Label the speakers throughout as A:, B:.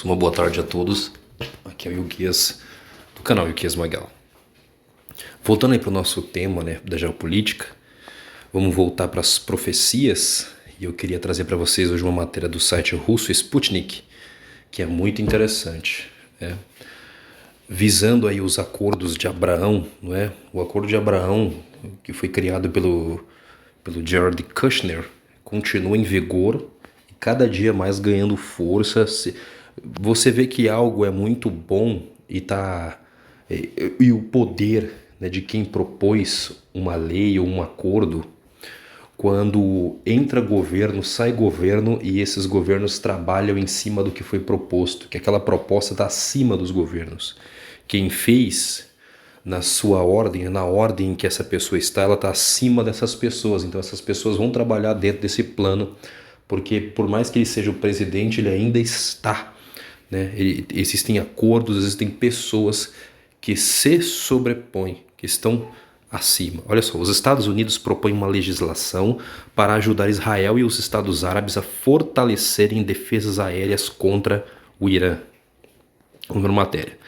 A: Uma boa tarde a todos. Aqui é o Ilquias, do canal Ilquias Magal. Voltando aí para o nosso tema, né, da geopolítica, vamos voltar para as profecias. E eu queria trazer para vocês hoje uma matéria do site russo Sputnik, que é muito interessante, né? Visando aí os acordos de Abraão, não é? O acordo de Abraão, que foi criado pelo Jared Kushner, continua em vigor e cada dia mais ganhando força. Você vê que algo é muito bom e o poder, né, de quem propôs uma lei ou um acordo, quando entra governo, sai governo e esses governos trabalham em cima do que foi proposto, que aquela proposta está acima dos governos. Quem fez na sua ordem, na ordem em que essa pessoa está, ela está acima dessas pessoas. Então essas pessoas vão trabalhar dentro desse plano, porque por mais que ele seja o presidente, ele ainda está, né? Existem acordos, existem pessoas que se sobrepõem, que estão acima. Olha só, os Estados Unidos propõem uma legislação para ajudar Israel e os Estados Árabes a fortalecerem defesas aéreas contra o Irã. Vamos ver uma matéria.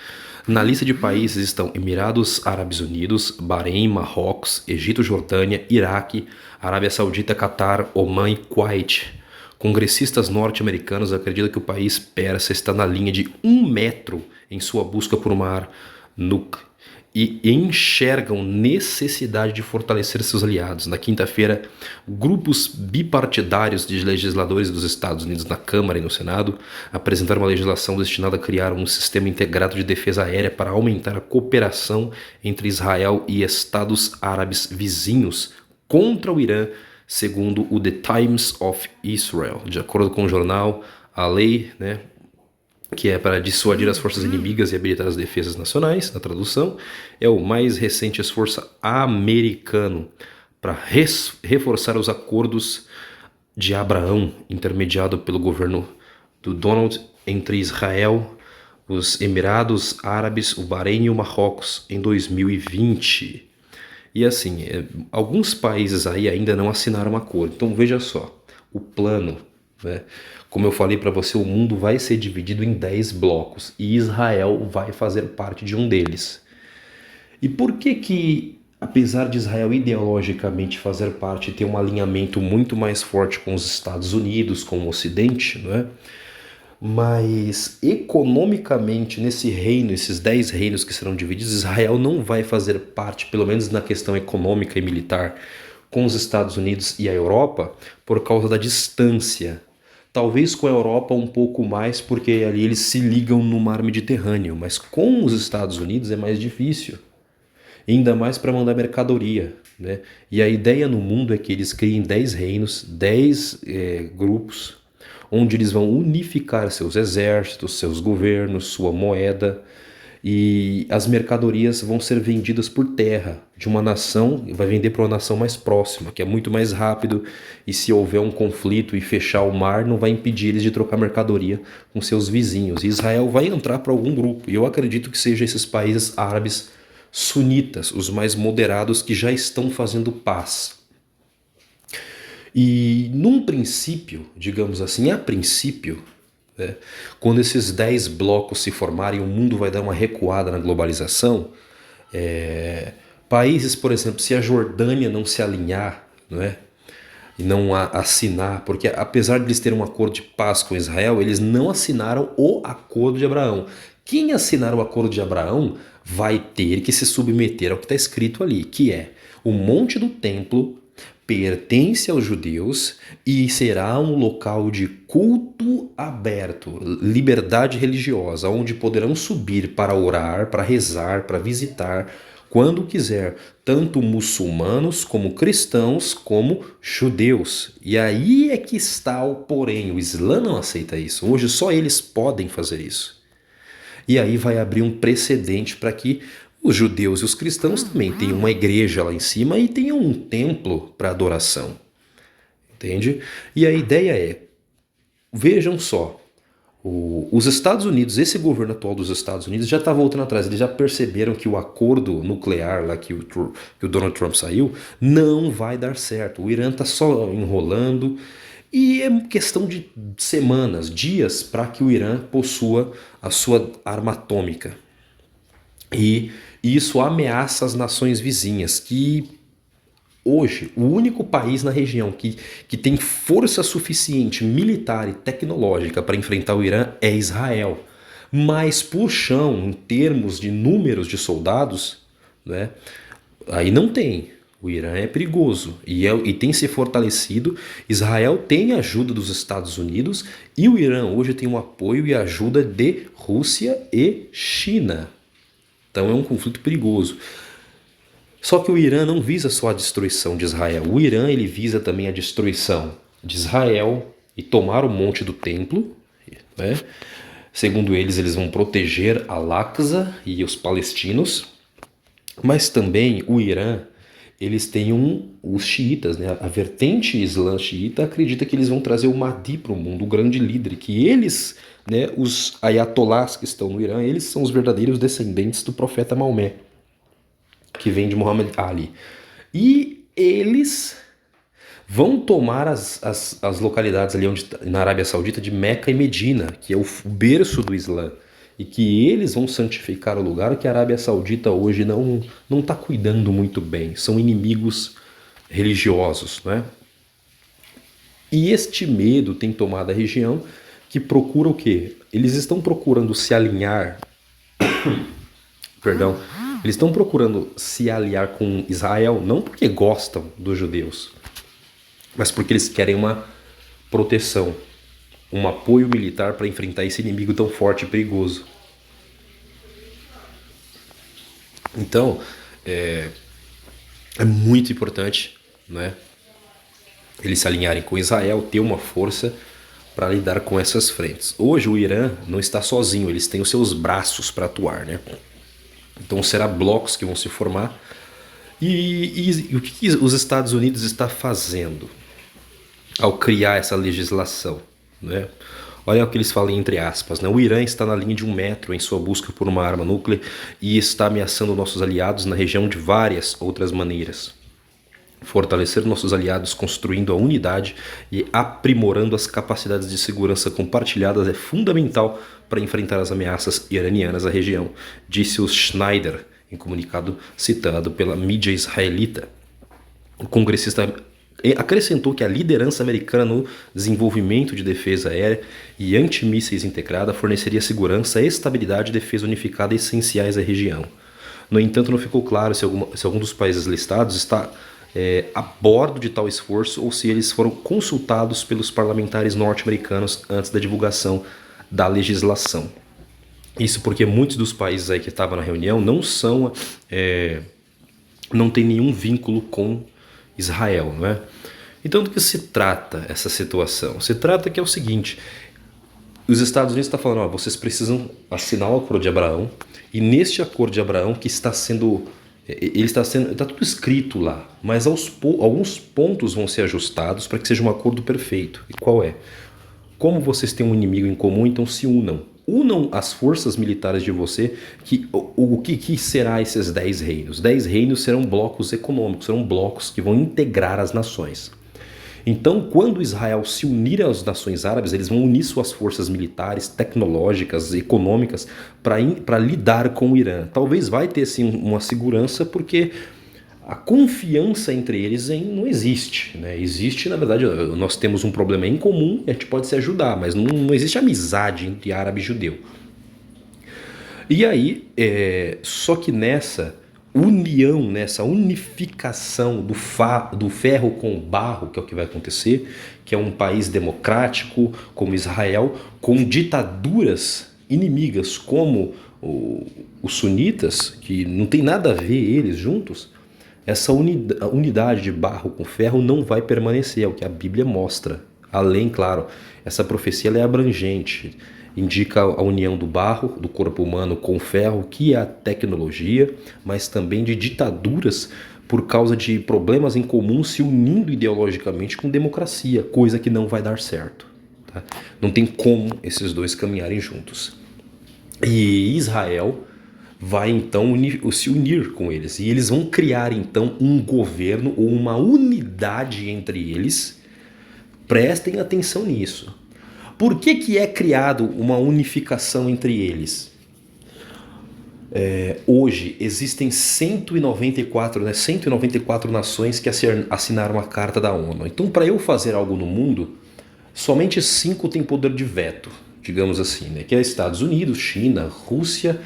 A: Na lista de países estão Emirados Árabes Unidos, Bahrein, Marrocos, Egito, Jordânia, Iraque, Arábia Saudita, Catar, Omã e Kuwait. Congressistas norte-americanos acreditam que o país persa está na linha de 1 metro em sua busca por uma ar nuclear e enxergam necessidade de fortalecer seus aliados. Na quinta-feira, grupos bipartidários de legisladores dos Estados Unidos na Câmara e no Senado apresentaram uma legislação destinada a criar um sistema integrado de defesa aérea para aumentar a cooperação entre Israel e Estados Árabes vizinhos contra o Irã, segundo o The Times of Israel. De acordo com o jornal, a lei, né, que é para dissuadir as forças inimigas e habilitar as defesas nacionais, na tradução, é o mais recente esforço americano para reforçar os acordos de Abraão, intermediado pelo governo do Donald entre Israel, os Emirados Árabes, o Bahrein e o Marrocos em 2020. E assim, alguns países aí ainda não assinaram um acordo. Então veja só, o plano, né? Como eu falei para você, o mundo vai ser dividido em 10 blocos e Israel vai fazer parte de um deles. E por que, apesar de Israel ideologicamente fazer parte e ter um alinhamento muito mais forte com os Estados Unidos, com o Ocidente, não é? Mas economicamente nesse reino, esses 10 reinos que serão divididos, Israel não vai fazer parte, pelo menos na questão econômica e militar, com os Estados Unidos e a Europa, por causa da distância. Talvez com a Europa um pouco mais, porque ali eles se ligam no mar Mediterrâneo, mas com os Estados Unidos é mais difícil, ainda mais para mandar mercadoria, né? E a ideia no mundo é que eles criem 10 reinos, 10 grupos, onde eles vão unificar seus exércitos, seus governos, sua moeda, e as mercadorias vão ser vendidas por terra de uma nação, vai vender para uma nação mais próxima, que é muito mais rápido, e se houver um conflito e fechar o mar, não vai impedir eles de trocar mercadoria com seus vizinhos. E Israel vai entrar para algum grupo, e eu acredito que sejam esses países árabes sunitas, os mais moderados, que já estão fazendo paz. E num princípio, digamos assim, a princípio, né, quando esses 10 blocos se formarem, o mundo vai dar uma recuada na globalização. Países, por exemplo, se a Jordânia não se alinhar, não é? E não assinar, porque apesar de eles terem um acordo de paz com Israel, eles não assinaram o acordo de Abraão. Quem assinar o acordo de Abraão vai ter que se submeter ao que está escrito ali, que é: o monte do templo pertence aos judeus e será um local de culto aberto, liberdade religiosa, onde poderão subir para orar, para rezar, para visitar, quando quiser, tanto muçulmanos como cristãos como judeus. E aí é que está o porém, o Islã não aceita isso. Hoje só eles podem fazer isso. E aí vai abrir um precedente para que os judeus e os cristãos também tenham uma igreja lá em cima e tenham um templo para adoração. Entende? E a ideia é, vejam só, os Estados Unidos, esse governo atual dos Estados Unidos já está voltando atrás. Eles já perceberam que o acordo nuclear lá que o Donald Trump saiu não vai dar certo. O Irã está só enrolando. E é questão de semanas, dias, para que o Irã possua a sua arma atômica. E isso ameaça as nações vizinhas, que hoje o único país na região que tem força suficiente militar e tecnológica para enfrentar o Irã é Israel. Mas por chão, em termos de números de soldados, né, aí não tem. O Irã é perigoso e tem se fortalecido. Israel tem a ajuda dos Estados Unidos e o Irã hoje tem o apoio e a ajuda de Rússia e China. Então é um conflito perigoso. Só que o Irã não visa só a destruição de Israel. O Irã ele visa também a destruição de Israel e tomar o monte do templo, né? Segundo eles vão proteger Al-Aqsa e os palestinos. Mas também o Irã, eles têm os xiitas, né? A vertente islã xiita acredita que eles vão trazer o Mahdi para o mundo, o grande líder, que eles, né, os ayatolás que estão no Irã, eles são os verdadeiros descendentes do profeta Maomé, que vem de Muhammad Ali. E eles vão tomar as localidades ali na Arábia Saudita de Meca e Medina, que é o berço do Islã. E que eles vão santificar o lugar que a Arábia Saudita hoje não está cuidando muito bem. São inimigos religiosos, né? E este medo tem tomado a região, que procura o quê? Eles estão procurando se alinhar... Perdão. Eles estão procurando se aliar com Israel, não porque gostam dos judeus, mas porque eles querem uma proteção, um apoio militar para enfrentar esse inimigo tão forte e perigoso. Então, é muito importante, né, eles se alinharem com Israel, ter uma força para lidar com essas frentes. Hoje o Irã não está sozinho, eles têm os seus braços para atuar, né? Então será blocos que vão se formar. E o que os Estados Unidos está fazendo ao criar essa legislação, né? Olha o que eles falam entre aspas, né? O Irã está na linha de 1 metro em sua busca por uma arma núclea e está ameaçando nossos aliados na região de várias outras maneiras. Fortalecer nossos aliados construindo a unidade e aprimorando as capacidades de segurança compartilhadas é fundamental para enfrentar as ameaças iranianas à região, disse o Schneider em comunicado citado pela mídia israelita. O congressista acrescentou que a liderança americana no desenvolvimento de defesa aérea e antimísseis integrada forneceria segurança, estabilidade e defesa unificada essenciais à região. No entanto, não ficou claro se algum dos países listados está a bordo de tal esforço ou se eles foram consultados pelos parlamentares norte-americanos antes da divulgação da legislação. Isso porque muitos dos países aí que estavam na reunião não tem nenhum vínculo com Israel, não é? Então do que se trata essa situação? Se trata que é o seguinte: os Estados Unidos estão falando, vocês precisam assinar o Acordo de Abraão, e neste Acordo de Abraão que está tudo escrito lá, mas alguns pontos vão ser ajustados para que seja um acordo perfeito. E qual é? Como vocês têm um inimigo em comum, então se unam. Unam as forças militares de você. O que será esses 10 reinos? 10 reinos serão blocos econômicos, serão blocos que vão integrar as nações. Então, quando Israel se unir às nações árabes, eles vão unir suas forças militares, tecnológicas, econômicas para lidar com o Irã. Talvez vai ter sim uma segurança, porque a confiança entre eles não existe, né? Existe, na verdade, nós temos um problema em comum e a gente pode se ajudar, mas não existe amizade entre árabe e judeu. E aí, só que nessa união, nessa unificação do ferro com o barro, que é o que vai acontecer, que é um país democrático como Israel, com ditaduras inimigas como os sunitas, que não tem nada a ver eles juntos, essa unidade de barro com ferro não vai permanecer, é o que a Bíblia mostra. Além, claro, essa profecia ela é abrangente, indica a união do barro, do corpo humano com o ferro, que é a tecnologia, mas também de ditaduras por causa de problemas em comum se unindo ideologicamente com democracia, coisa que não vai dar certo. Tá? Não tem como esses dois caminharem juntos. E Israel vai então se unir com eles, e eles vão criar então um governo ou uma unidade entre eles, Prestem atenção nisso. Por que é criado uma unificação entre eles? Hoje existem 194 nações que assinaram a Carta da ONU. Então, para eu fazer algo no mundo, somente 5 têm poder de veto, digamos assim, né? Que é Estados Unidos, China, Rússia,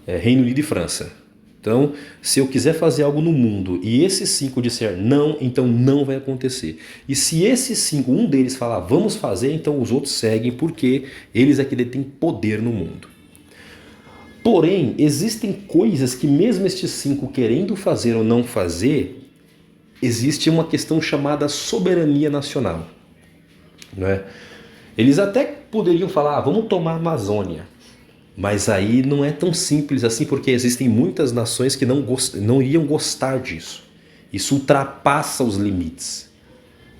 A: Reino Unido e França. Então, se eu quiser fazer algo no mundo e esses 5 disser não, então não vai acontecer. E se esses 5, um deles falar vamos fazer, então os outros seguem porque eles é que detêm poder no mundo. Porém, existem coisas que mesmo estes 5 querendo fazer ou não fazer, existe uma questão chamada soberania nacional. Né? Eles até poderiam falar, vamos tomar a Amazônia. Mas aí não é tão simples assim, porque existem muitas nações que não iriam gostar disso. Isso ultrapassa os limites.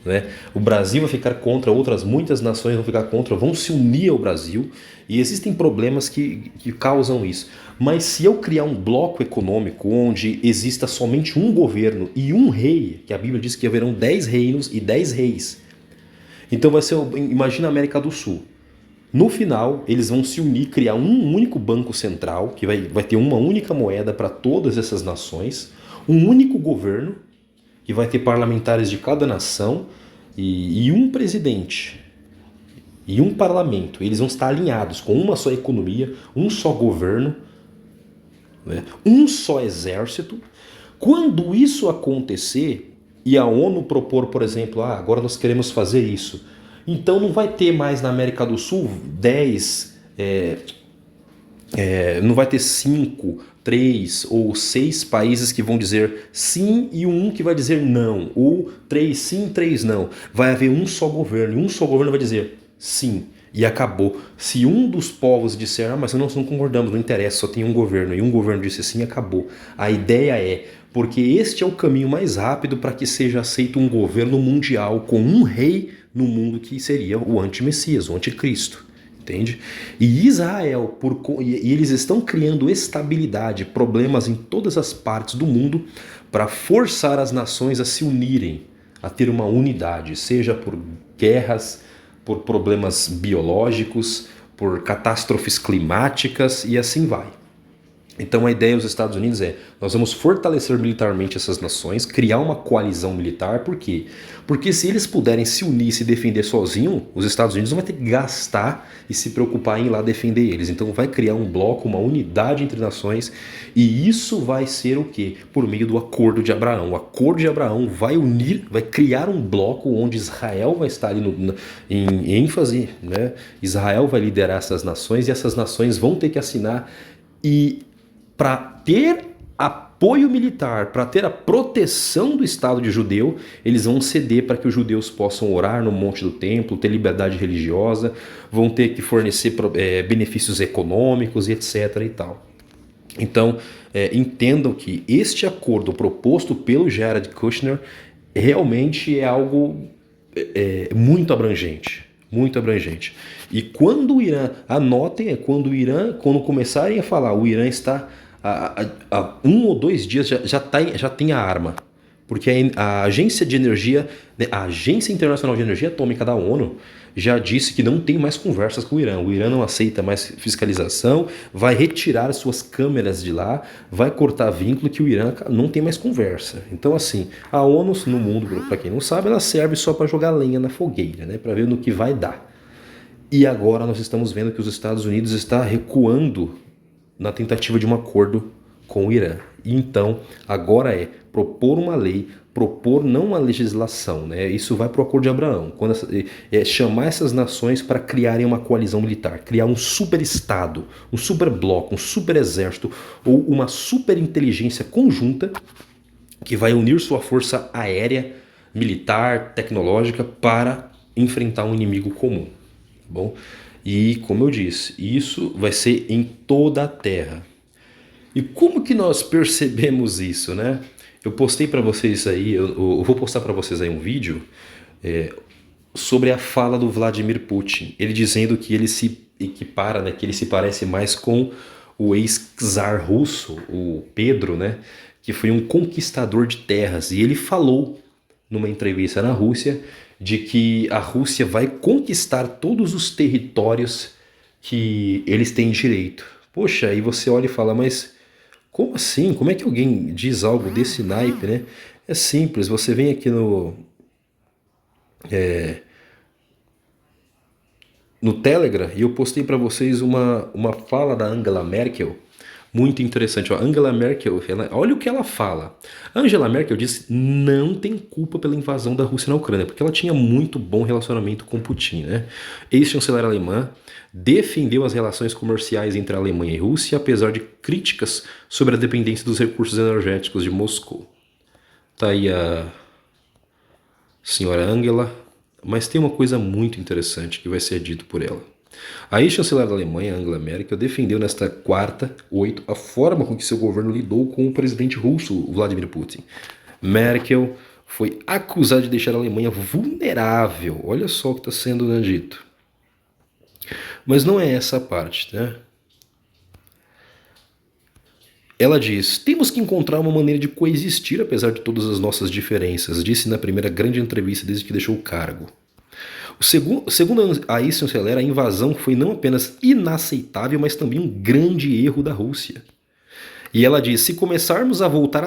A: Né? O Brasil vai ficar contra, muitas nações vão ficar contra, vão se unir ao Brasil, e existem problemas que causam isso. Mas se eu criar um bloco econômico onde exista somente um governo e um rei, que a Bíblia diz que haverão 10 reinos e 10 reis, então vai ser, imagina a América do Sul. No final, eles vão se unir, criar um único banco central, que vai ter uma única moeda para todas essas nações, um único governo, que vai ter parlamentares de cada nação e um presidente e um parlamento. Eles vão estar alinhados com uma só economia, um só governo, né? Um só exército. Quando isso acontecer e a ONU propor, por exemplo, agora nós queremos fazer isso, então não vai ter mais na América do Sul 10, não vai ter 5, 3 ou 6 países que vão dizer sim e um que vai dizer não, ou 3 sim, 3 não. Vai haver um só governo, e um só governo vai dizer sim, e acabou. Se um dos povos disser, mas nós não concordamos, não interessa, só tem um governo, e um governo disse sim, acabou. A ideia é, porque este é o caminho mais rápido para que seja aceito um governo mundial com um rei no mundo que seria o anti-Messias, o anticristo. Entende? E Israel, e eles estão criando estabilidade, problemas em todas as partes do mundo para forçar as nações a se unirem, a ter uma unidade, seja por guerras, por problemas biológicos, por catástrofes climáticas e assim vai. Então a ideia dos Estados Unidos é, nós vamos fortalecer militarmente essas nações, criar uma coalizão militar, por quê? Porque se eles puderem se unir e se defender sozinhos, os Estados Unidos não vão ter que gastar e se preocupar em ir lá defender eles. Então vai criar um bloco, uma unidade entre nações, e isso vai ser o quê? Por meio do Acordo de Abraão. O Acordo de Abraão vai unir, vai criar um bloco onde Israel vai estar ali em ênfase, né? Israel vai liderar essas nações e essas nações vão ter que assinar, e para ter apoio militar, para ter a proteção do Estado de judeu, eles vão ceder para que os judeus possam orar no monte do templo, ter liberdade religiosa, vão ter que fornecer benefícios econômicos e etc. e tal. Então, entendam que este acordo proposto pelo Jared Kushner realmente é algo muito abrangente. Muito abrangente. E quando o Irã, anotem, quando começarem a falar, o Irã está há 1 ou 2 dias já tem a arma. Porque a Agência de Energia, a Agência Internacional de Energia Atômica da ONU já disse que não tem mais conversas com o Irã. O Irã não aceita mais fiscalização, vai retirar suas câmeras de lá, vai cortar vínculo, que o Irã não tem mais conversa. Então assim, a ONU no mundo, para quem não sabe, ela serve só para jogar lenha na fogueira, né, para ver no que vai dar. E agora nós estamos vendo que os Estados Unidos está recuando na tentativa de um acordo com o Irã. E então, agora propor uma lei, propor não uma legislação, né? Isso vai para o Acordo de Abraão, chamar essas nações para criarem uma coalizão militar, criar um super estado, um super bloco, um super exército ou uma super inteligência conjunta que vai unir sua força aérea, militar, tecnológica para enfrentar um inimigo comum. Bom, e como eu disse, isso vai ser em toda a Terra. E como que nós percebemos isso, né? Eu postei para vocês aí, eu vou postar para vocês aí um vídeo sobre a fala do Vladimir Putin. Ele dizendo que ele se equipara, né, que ele se parece mais com o ex-czar russo, o Pedro, né, que foi um conquistador de terras. E ele falou numa entrevista na Rússia de que a Rússia vai conquistar todos os territórios que eles têm direito. Poxa, aí você olha e fala, mas como assim? Como é que alguém diz algo desse naipe, né? É simples, você vem aqui no Telegram e eu postei para vocês uma fala da Angela Merkel muito interessante. Ó, Angela Merkel, olha o que ela fala. Angela Merkel disse não tem culpa pela invasão da Rússia na Ucrânia, porque ela tinha muito bom relacionamento com Putin, né? Ex-chanceler alemã defendeu as relações comerciais entre a Alemanha e Rússia, apesar de críticas sobre a dependência dos recursos energéticos de Moscou. Tá aí a senhora Angela, mas tem uma coisa muito interessante que vai ser dito por ela. A ex-chanceler da Alemanha, Angela Merkel, defendeu nesta quarta, 8, a forma com que seu governo lidou com o presidente russo, Vladimir Putin. Merkel foi acusada de deixar a Alemanha vulnerável. Olha só o que está sendo dito. Mas não é essa a parte, né? Ela diz, temos que encontrar uma maneira de coexistir apesar de todas as nossas diferenças, disse na primeira grande entrevista desde que deixou o cargo. Segundo a ex-chanceler, a invasão foi não apenas inaceitável, mas também um grande erro da Rússia. E ela diz, se começarmos a voltar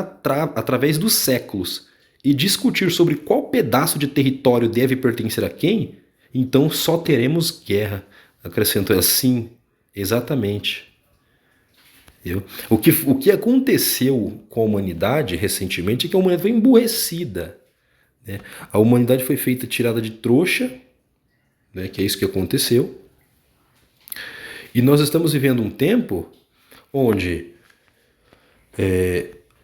A: através dos séculos e discutir sobre qual pedaço de território deve pertencer a quem, então só teremos guerra. Acrescentou assim, exatamente. O que aconteceu com a humanidade recentemente é que a humanidade foi emburrecida. Né? A humanidade foi tirada de trouxa, né? Que é isso que aconteceu. E nós estamos vivendo um tempo onde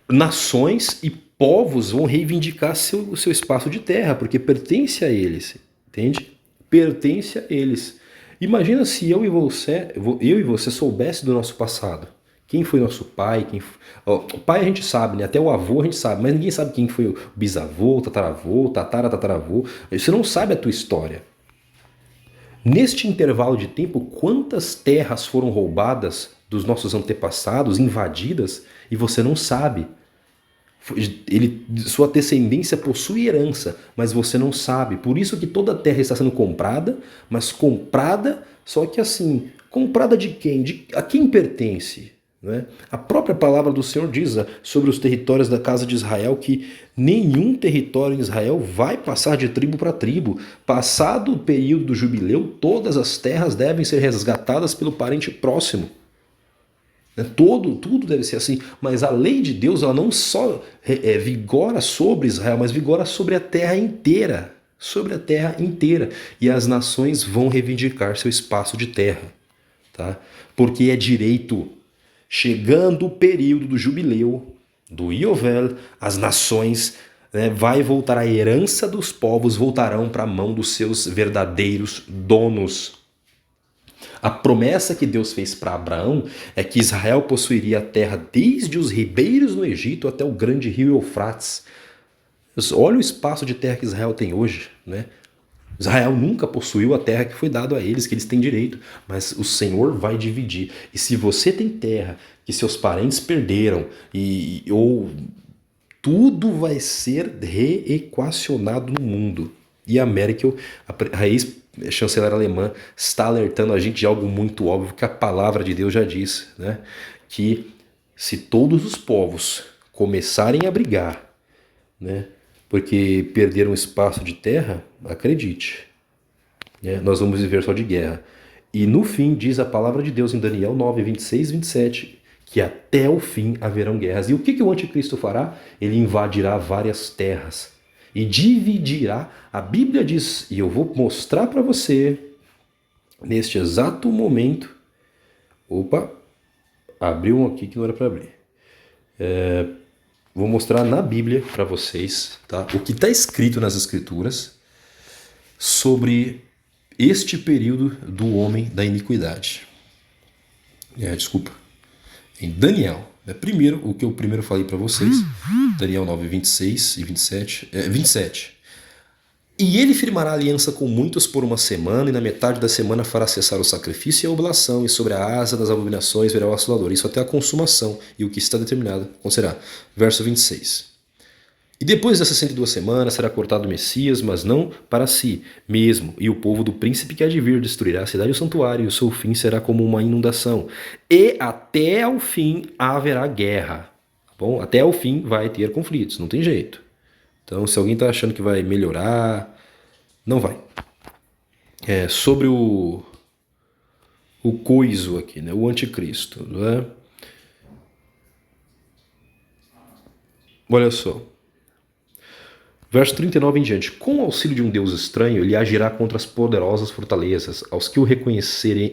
A: nações e povos vão reivindicar seu espaço de terra, porque pertence a eles, entende? Pertence a eles. Imagina se eu e você soubesse do nosso passado. Quem foi nosso pai? O pai a gente sabe, né? Até o avô a gente sabe, mas ninguém sabe quem foi o bisavô, tataravô, tataravô. Você não sabe a tua história. Neste intervalo de tempo, quantas terras foram roubadas dos nossos antepassados, invadidas, e você não sabe. Sua descendência possui herança, mas você não sabe. Por isso que toda a terra está sendo comprada, mas comprada, só que assim, comprada de quem? A quem pertence? Né? A própria palavra do Senhor diz sobre os territórios da casa de Israel que nenhum território em Israel vai passar de tribo para tribo. Passado o período do jubileu, todas as terras devem ser resgatadas pelo parente próximo. Tudo deve ser assim, mas a lei de Deus ela não só vigora sobre Israel, mas vigora sobre a terra inteira. Sobre a terra inteira. E as nações vão reivindicar seu espaço de terra. Tá? Porque é direito. Chegando o período do jubileu, do Iovel, as nações, vai voltar, a herança dos povos voltarão para a mão dos seus verdadeiros donos. A promessa que Deus fez para Abraão é que Israel possuiria a terra desde os ribeiros no Egito até o grande rio Eufrates. Olha o espaço de terra que Israel tem hoje, né? Israel nunca possuiu a terra que foi dada a eles, que eles têm direito, mas o Senhor vai dividir. E se você tem terra que seus parentes perderam, ou tudo vai ser reequacionado no mundo. E a Merkel, a ex-chanceler alemã, está alertando a gente de algo muito óbvio, que a palavra de Deus já diz, né? Que se todos os povos começarem a brigar, né? Porque perderam espaço de terra, acredite, nós vamos viver só de guerra. E no fim, diz a palavra de Deus em Daniel 9, 26 e 27, que até o fim haverão guerras. E o que o anticristo fará? Ele invadirá várias terras e dividirá. A Bíblia diz, e eu vou mostrar para você, neste exato momento, abriu um aqui que não era para abrir. Vou mostrar na Bíblia para vocês, tá? O que está escrito nas Escrituras sobre este período do homem da iniquidade. Desculpa. Em Daniel. Primeiro, o que eu primeiro falei para vocês. Daniel 9, 26 e 27. E ele firmará aliança com muitos por uma semana, e na metade da semana fará cessar o sacrifício e a oblação, e sobre a asa das abominações verá o assolador. Isso até a consumação, e o que está determinado acontecerá. Verso 26. E depois das 62 semanas será cortado o Messias, mas não para si mesmo. E o povo do príncipe que há de vir destruirá a cidade e o santuário, e o seu fim será como uma inundação. E até ao fim haverá guerra. Tá bom? Até ao fim vai ter conflitos, não tem jeito. Então, se alguém está achando que vai melhorar, não vai. Sobre o coiso aqui, né? O anticristo. Não é? Olha só. Verso 39 em diante. Com o auxílio de um Deus estranho, ele agirá contra as poderosas fortalezas. Aos que o reconhecerem,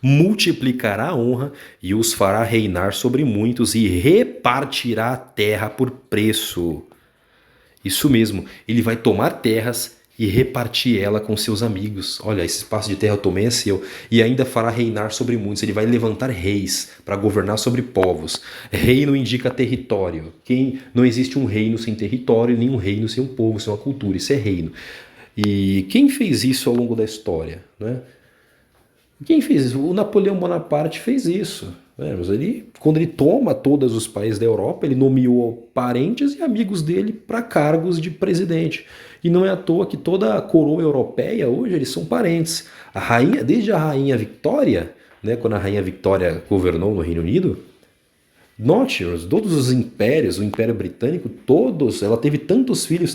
A: multiplicará a honra e os fará reinar sobre muitos e repartirá a terra por preço. Isso mesmo, ele vai tomar terras e repartir ela com seus amigos. Olha, esse espaço de terra eu tomei é seu. E ainda fará reinar sobre muitos. Ele vai levantar reis para governar sobre povos. Reino indica território. Não existe um reino sem território, nem um reino sem um povo, sem uma cultura. Isso é reino. E quem fez isso ao longo da história? Né? Quem fez isso? O Napoleão Bonaparte fez isso. Mas quando ele toma todos os países da Europa, ele nomeou parentes e amigos dele para cargos de presidente. E não é à toa que toda a coroa europeia hoje eles são parentes. A rainha, desde a rainha Victória, né, quando a rainha Victória governou no Reino Unido, note, todos os impérios, o Império Britânico, todos, ela teve tantos filhos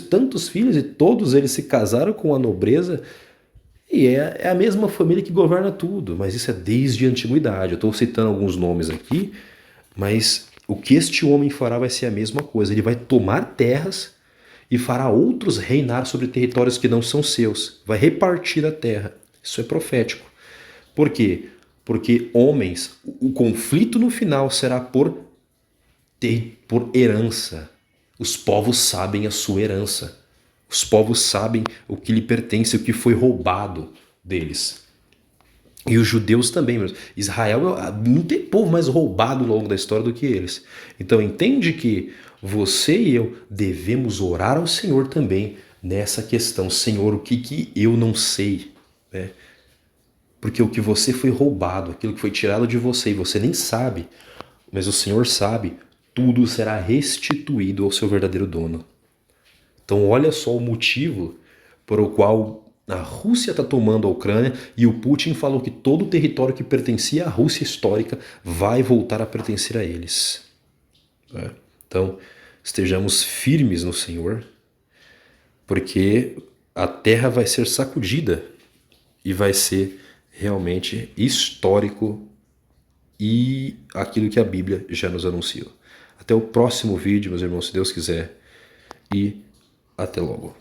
A: e todos eles se casaram com a nobreza. E é a mesma família que governa tudo, mas isso é desde a antiguidade. Eu estou citando alguns nomes aqui, mas o que este homem fará vai ser a mesma coisa. Ele vai tomar terras e fará outros reinar sobre territórios que não são seus. Vai repartir a terra. Isso é profético. Por quê? Porque homens, o conflito no final será por herança. Os povos sabem a sua herança. Os povos sabem o que lhe pertence, o que foi roubado deles. E os judeus também. Israel, não tem povo mais roubado ao longo da história do que eles. Então entende que você e eu devemos orar ao Senhor também nessa questão. Senhor, o que eu não sei? Né? Porque o que você foi roubado, aquilo que foi tirado de você e você nem sabe, mas o Senhor sabe, tudo será restituído ao seu verdadeiro dono. Então olha só o motivo por o qual a Rússia está tomando a Ucrânia e o Putin falou que todo o território que pertencia à Rússia histórica vai voltar a pertencer a eles. Então estejamos firmes no Senhor, porque a terra vai ser sacudida e vai ser realmente histórico e aquilo que a Bíblia já nos anunciou. Até o próximo vídeo, meus irmãos, se Deus quiser, e até logo.